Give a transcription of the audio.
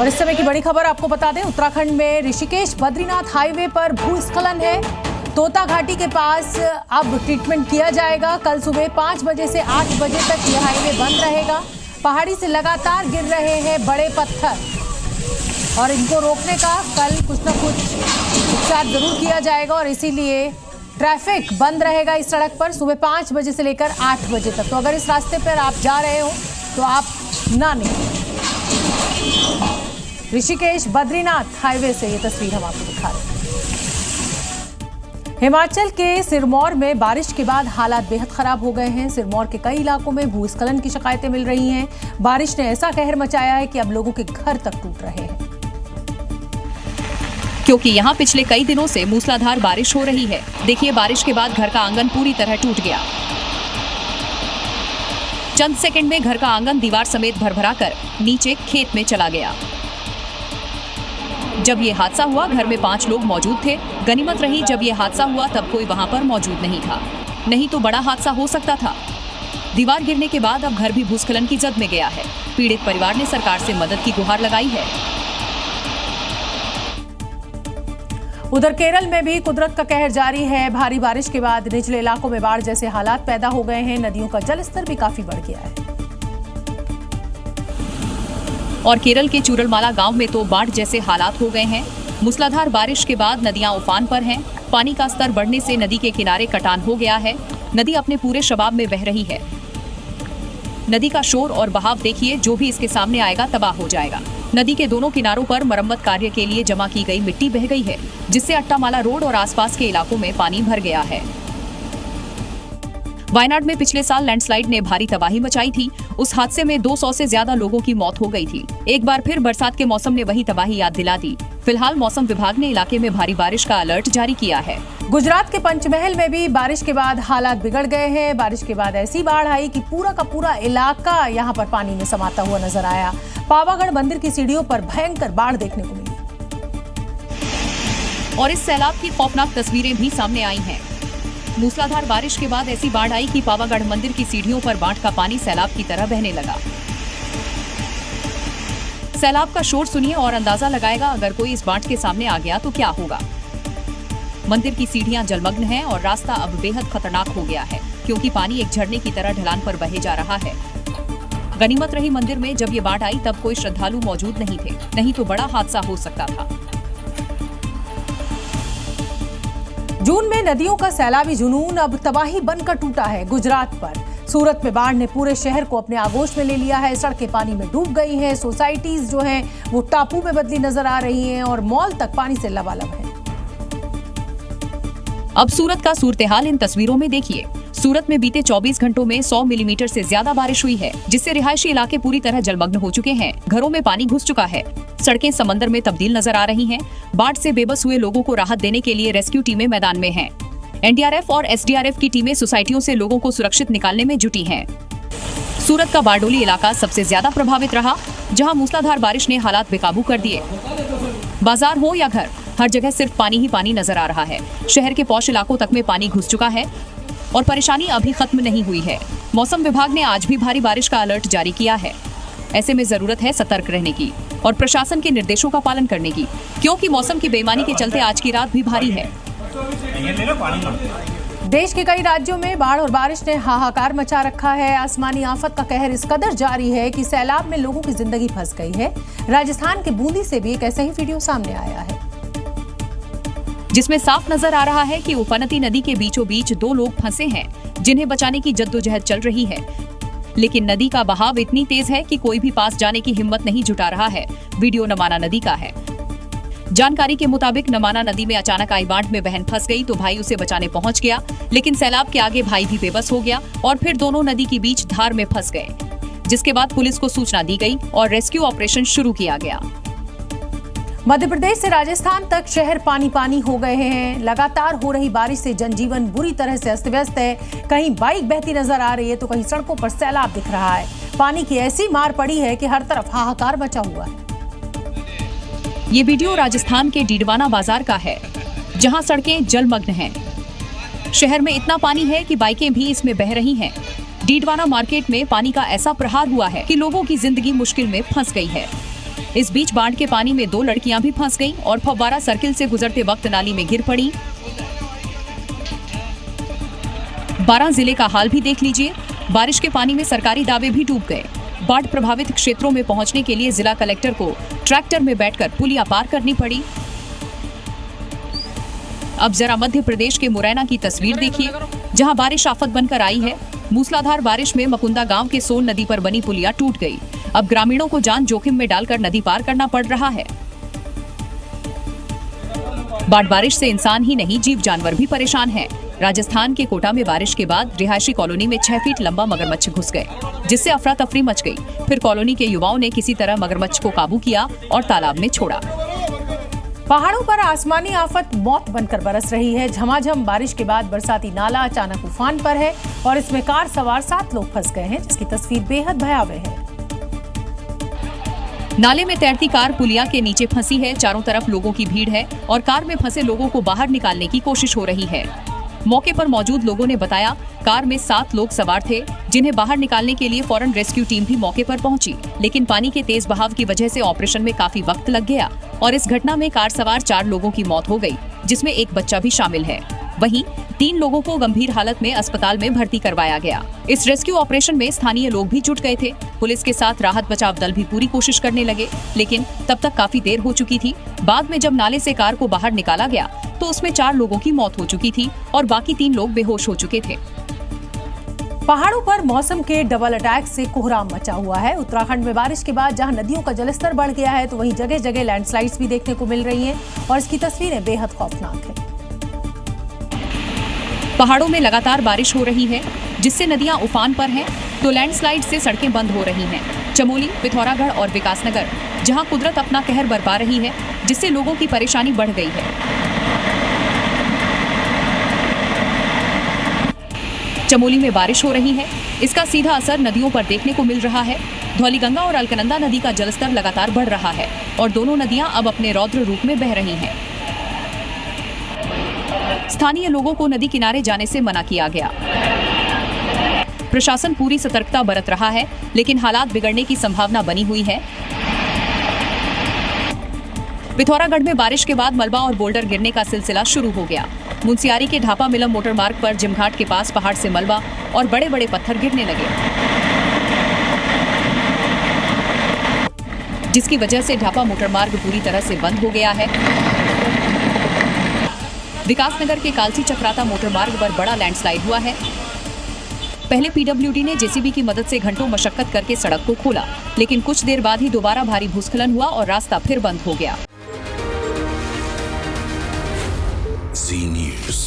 और इस समय की बड़ी खबर आपको बता दें, उत्तराखंड में ऋषिकेश बद्रीनाथ हाईवे पर भूस्खलन है। तोता घाटी के पास अब ट्रीटमेंट किया जाएगा। कल सुबह 5 बजे से 8 बजे तक यह हाईवे बंद रहेगा। पहाड़ी से लगातार गिर रहे हैं बड़े पत्थर और इनको रोकने का कल कुछ न कुछ उपचार जरूर किया जाएगा और इसीलिए ट्रैफिक बंद रहेगा इस सड़क पर सुबह 5 बजे से लेकर 8 बजे तक। तो अगर इस रास्ते पर आप जा रहे हो तो आप ना निकलें। ऋषिकेश बद्रीनाथ हाईवे से ये तस्वीर हम आपको दिखा रहे हैं। हिमाचल के सिरमौर में बारिश के बाद हालात बेहद खराब हो गए हैं। सिरमौर के कई इलाकों में भूस्खलन की शिकायतें मिल रही हैं। बारिश ने ऐसा कहर मचाया है कि अब लोगों के घर तक टूट रहे हैं, क्योंकि यहाँ पिछले कई दिनों से मूसलाधार बारिश हो रही है। देखिए, बारिश के बाद घर का आंगन पूरी तरह टूट गया। चंद सेकंड में घर का आंगन दीवार समेत भरभरा कर नीचे खेत में चला गया। जब ये हादसा हुआ घर में 5 लोग मौजूद थे। गनीमत रही जब ये हादसा हुआ तब कोई वहां पर मौजूद नहीं था, नहीं तो बड़ा हादसा हो सकता था। दीवार गिरने के बाद अब घर भी भूस्खलन की जद में गया है। पीड़ित परिवार ने सरकार से मदद की गुहार लगाई है। उधर केरल में भी कुदरत का कहर जारी है। भारी बारिश के बाद निचले इलाकों में बाढ़ जैसे हालात पैदा हो गए हैं। नदियों का जलस्तर भी काफी बढ़ गया है और केरल के चूरलमाला गांव में तो बाढ़ जैसे हालात हो गए हैं। मूसलाधार बारिश के बाद नदियां उफान पर हैं। पानी का स्तर बढ़ने से नदी के किनारे कटान हो गया है। नदी अपने पूरे शबाब में बह रही है। नदी का शोर और बहाव देखिए, जो भी इसके सामने आएगा तबाह हो जाएगा। नदी के दोनों किनारों पर मरम्मत कार्य के लिए जमा की गई मिट्टी बह गई है, जिससे अट्टामाला रोड और आसपास के इलाकों में पानी भर गया है। वायनाड में पिछले साल लैंडस्लाइड ने भारी तबाही मचाई थी। उस हादसे में 200 से ज्यादा लोगों की मौत हो गई थी। एक बार फिर बरसात के मौसम ने वही तबाही याद दिला दी। फिलहाल मौसम विभाग ने इलाके में भारी बारिश का अलर्ट जारी किया है। गुजरात के पंचमहल में भी बारिश के बाद हालात बिगड़ गए हैं। बारिश के बाद ऐसी बाढ़ आई कि पूरा का पूरा इलाका यहाँ पर पानी में समाता हुआ नजर आया। पावागढ़ मंदिर की सीढ़ियों पर भयंकर बाढ़ देखने को मिली और इस सैलाब की खौफनाक तस्वीरें भी सामने आई हैं। मूसलाधार बारिश के बाद ऐसी बाढ़ आई कि पावागढ़ मंदिर की सीढ़ियों पर बाढ़ का पानी सैलाब की तरह बहने लगा। सैलाब का शोर सुनिए और अंदाजा लगाएगा अगर कोई इस बाढ़ के सामने आ गया तो क्या होगा। मंदिर की सीढ़ियां जलमग्न हैं और रास्ता अब बेहद खतरनाक हो गया है, क्योंकि पानी एक झरने की तरह ढलान पर बहे जा रहा है। गनीमत रही मंदिर में जब ये बाढ़ आई तब कोई श्रद्धालु मौजूद नहीं थे, नहीं तो बड़ा हादसा हो सकता था। जून में नदियों का सैलाबी जुनून अब तबाही बनकर टूटा है गुजरात पर। सूरत में बाढ़ ने पूरे शहर को अपने आगोश में ले लिया है। सड़कें पानी में डूब गई हैं। सोसाइटीज जो हैं वो टापू में बदली नजर आ रही हैं और मॉल तक पानी से लबालब है। अब सूरत का सूरत-ए-हाल इन तस्वीरों में देखिए। सूरत में बीते 24 घंटों में 100 मिलीमीटर से ज्यादा बारिश हुई है, जिससे रिहायशी इलाके पूरी तरह जलमग्न हो चुके हैं। घरों में पानी घुस चुका है। सड़कें समंदर में तब्दील नजर आ रही हैं। बाढ़ से बेबस हुए लोगों को राहत देने के लिए रेस्क्यू टीमें मैदान में हैं। एनडीआरएफ और एसडीआरएफ की टीमें सोसाइटियों से लोगों को सुरक्षित निकालने में जुटी हैं। सूरत का बारडोली इलाका सबसे ज्यादा प्रभावित रहा, जहां मूसलाधार बारिश ने हालात बेकाबू कर दिए। बाजार हो या घर, हर जगह सिर्फ पानी ही पानी नजर आ रहा है। शहर के पौष इलाकों तक में पानी घुस चुका है और परेशानी अभी खत्म नहीं हुई है। मौसम विभाग ने आज भी भारी बारिश का अलर्ट जारी किया है। ऐसे में जरूरत है सतर्क रहने की और प्रशासन के निर्देशों का पालन करने की, क्योंकि मौसम की बेईमानी के चलते आज की रात भी भारी है। देश के कई राज्यों में बाढ़ और बारिश ने हाहाकार मचा रखा है। आसमानी आफत का कहर इस कदर जारी है कि सैलाब में लोगों की जिंदगी फंस गई है। राजस्थान के बूंदी से भी एक ऐसा ही वीडियो सामने आया है, जिसमें साफ नजर आ रहा है कि उफनती नदी के बीचों बीच 2 लोग फंसे हैं, जिन्हें बचाने की जद्दोजहद चल रही है। लेकिन नदी का बहाव इतनी तेज है कि कोई भी पास जाने की हिम्मत नहीं जुटा रहा है। वीडियो नमाना नदी का है। जानकारी के मुताबिक नमाना नदी में अचानक आई बाढ़ में बहन फंस गई तो भाई उसे बचाने पहुंच गया, लेकिन सैलाब के आगे भाई भी बेबस हो गया और फिर दोनों नदी के बीच धार में फंस गए, जिसके बाद पुलिस को सूचना दी गई और रेस्क्यू ऑपरेशन शुरू किया गया। मध्य प्रदेश से राजस्थान तक शहर पानी पानी हो गए हैं। लगातार हो रही बारिश से जनजीवन बुरी तरह से अस्त व्यस्त है। कहीं बाइक बहती नजर आ रही है तो कहीं सड़कों पर सैलाब दिख रहा है। पानी की ऐसी मार पड़ी है कि हर तरफ हाहाकार मचा हुआ है। ये वीडियो राजस्थान के डीडवाना बाजार का है, जहां सड़कें जलमग्न हैं। शहर में इतना पानी है कि बाइकें भी इसमें बह रही हैं। डीडवाना मार्केट में पानी का ऐसा प्रहार हुआ है कि लोगों की जिंदगी मुश्किल में फंस गई है। इस बीच बाढ़ के पानी में 2 लड़कियां भी फंस गईं और फव्वारा सर्किल से गुजरते वक्त नाली में गिर पड़ी। 12 जिले का हाल भी देख लीजिए। बारिश के पानी में सरकारी दावे भी डूब गए। बाढ़ प्रभावित क्षेत्रों में पहुंचने के लिए जिला कलेक्टर को ट्रैक्टर में बैठकर पुलिया पार करनी पड़ी। अब जरा मध्य प्रदेश के मुरैना की तस्वीर देखिए, जहां बारिश आफत बनकर आई है। मूसलाधार बारिश में मकुंदा गांव के सोन नदी पर बनी पुलिया टूट गई। अब ग्रामीणों को जान जोखिम में डालकर नदी पार करना पड़ रहा है। बाढ़ बारिश से इंसान ही नहीं, जीव जानवर भी परेशान हैं। राजस्थान के कोटा में बारिश के बाद रिहायशी कॉलोनी में 6 फीट लंबा मगरमच्छ घुस गए, जिससे अफरा तफरी मच गई। फिर कॉलोनी के युवाओं ने किसी तरह मगरमच्छ को काबू किया और तालाब में छोड़ा। पहाड़ों पर आसमानी आफत मौत बनकर बरस रही है। झमाझम बारिश के बाद बरसाती नाला अचानक उफान पर है और इसमें कार सवार 7 लोग फंस गए हैं, जिसकी तस्वीर बेहद भयावह है। नाले में तैरती कार पुलिया के नीचे फंसी है। चारों तरफ लोगों की भीड़ है और कार में फंसे लोगों को बाहर निकालने की कोशिश हो रही है। मौके पर मौजूद लोगों ने बताया, कार में 7 लोग सवार थे, जिन्हें बाहर निकालने के लिए फौरन रेस्क्यू टीम भी मौके पर पहुंची। लेकिन पानी के तेज बहाव की वजह से ऑपरेशन में काफी वक्त लग गया और इस घटना में कार सवार 4 लोगों की मौत हो गई, जिसमें एक बच्चा भी शामिल है। वहीं 3 लोगों को गंभीर हालत में अस्पताल में भर्ती करवाया गया। इस रेस्क्यू ऑपरेशन में स्थानीय लोग भी जुट गए थे। पुलिस के साथ राहत बचाव दल भी पूरी कोशिश करने लगे, लेकिन तब तक काफी देर हो चुकी थी। बाद में जब नाले से कार को बाहर निकाला गया तो उसमें 4 लोगों की मौत हो चुकी थी और बाकी 3 लोग बेहोश हो चुके थे। पहाड़ों पर मौसम के डबल अटैक से कोहराम मचा हुआ है। उत्तराखंड में बारिश के बाद जहां नदियों का जलस्तर बढ़ गया है, तो वहीं जगह जगह लैंडस्लाइड्स भी देखने को मिल रही हैं और इसकी तस्वीरें बेहद खौफनाक हैं। पहाड़ों में लगातार बारिश हो रही है, जिससे नदियां उफान पर हैं, तो लैंडस्लाइड से सड़कें बंद हो रही हैं। चमोली, पिथौरागढ़ और विकासनगर, जहां कुदरत अपना कहर बरपा रही है, जिससे लोगों की परेशानी बढ़ गई है। चमोली में बारिश हो रही है, इसका सीधा असर नदियों पर देखने को मिल रहा है। धौलीगंगा और अलकनंदा नदी का जलस्तर लगातार बढ़ रहा है और दोनों नदियां अब अपने रौद्र रूप में बह रही हैं। स्थानीय लोगों को नदी किनारे जाने से मना किया गया। प्रशासन पूरी सतर्कता बरत रहा है, लेकिन हालात बिगड़ने की संभावना बनी हुई है। पिथौरागढ़ में बारिश के बाद मलबा और बोल्डर गिरने का सिलसिला शुरू हो गया। मुंसियारी के ढापा मिलम मोटर मार्ग पर जिमघाट के पास पहाड़ से मलबा और बड़े बड़े पत्थर गिरने लगे, जिसकी वजह से ढापा मोटर मार्ग पूरी तरह से बंद हो गया है। विकासनगर के कालसी चक्राता मोटर मार्ग पर बड़ा लैंडस्लाइड हुआ है। पहले पीडब्ल्यूडी ने जेसीबी की मदद से घंटों मशक्कत करके सड़क को खोला, लेकिन कुछ देर बाद ही दोबारा भारी भूस्खलन हुआ और रास्ता फिर बंद हो गया। Zee News.